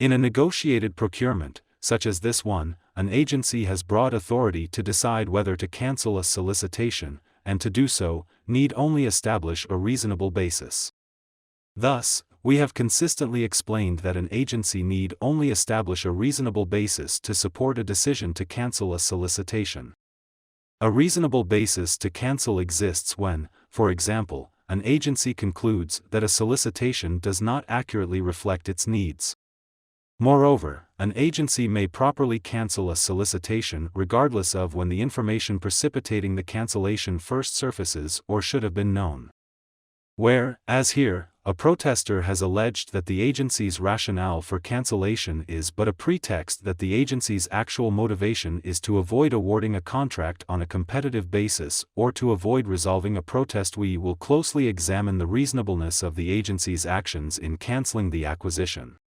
In a negotiated procurement, such as this one, an agency has broad authority to decide whether to cancel a solicitation, and to do so, need only establish a reasonable basis. Thus, we have consistently explained that an agency need only establish a reasonable basis to support a decision to cancel a solicitation. A reasonable basis to cancel exists when, for example, an agency concludes that a solicitation does not accurately reflect its needs. Moreover, an agency may properly cancel a solicitation regardless of when the information precipitating the cancellation first surfaces or should have been known. Where, as here, a protester has alleged that the agency's rationale for cancellation is but a pretext that the agency's actual motivation is to avoid awarding a contract on a competitive basis or to avoid resolving a protest, we will closely examine the reasonableness of the agency's actions in canceling the acquisition.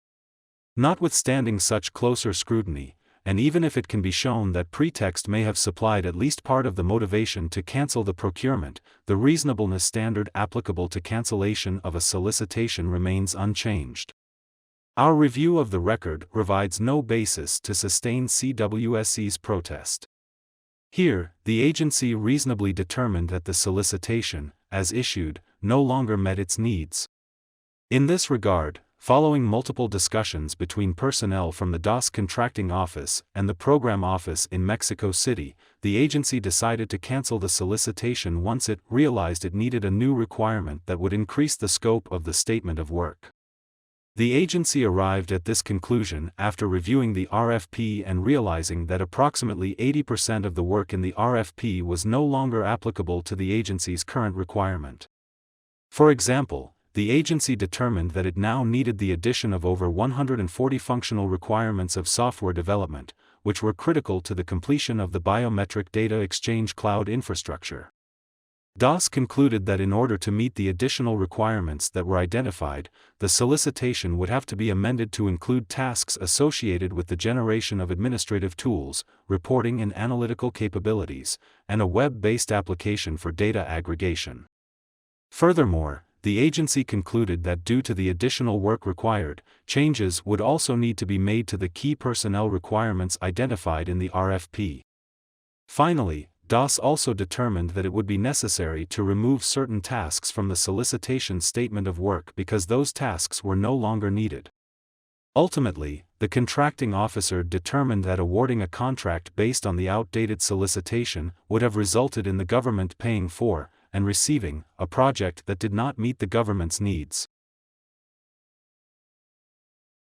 Notwithstanding such closer scrutiny, and even if it can be shown that pretext may have supplied at least part of the motivation to cancel the procurement, the reasonableness standard applicable to cancellation of a solicitation remains unchanged. Our review of the record provides no basis to sustain CWSC's protest. Here, the agency reasonably determined that the solicitation, as issued, no longer met its needs. In this regard, following multiple discussions between personnel from the DAS contracting office and the program office in Mexico City, the agency decided to cancel the solicitation once it realized it needed a new requirement that would increase the scope of the statement of work. The agency arrived at this conclusion after reviewing the RFP and realizing that approximately 80% of the work in the RFP was no longer applicable to the agency's current requirement. For example, the agency determined that it now needed the addition of over 140 functional requirements of software development, which were critical to the completion of the biometric data exchange cloud infrastructure. DAS concluded that in order to meet the additional requirements that were identified, the solicitation would have to be amended to include tasks associated with the generation of administrative tools, reporting and analytical capabilities, and a web-based application for data aggregation. Furthermore, the agency concluded that due to the additional work required, changes would also need to be made to the key personnel requirements identified in the RFP. Finally, DAS also determined that it would be necessary to remove certain tasks from the solicitation statement of work because those tasks were no longer needed. Ultimately, the contracting officer determined that awarding a contract based on the outdated solicitation would have resulted in the government paying for, and receiving, a project that did not meet the government's needs.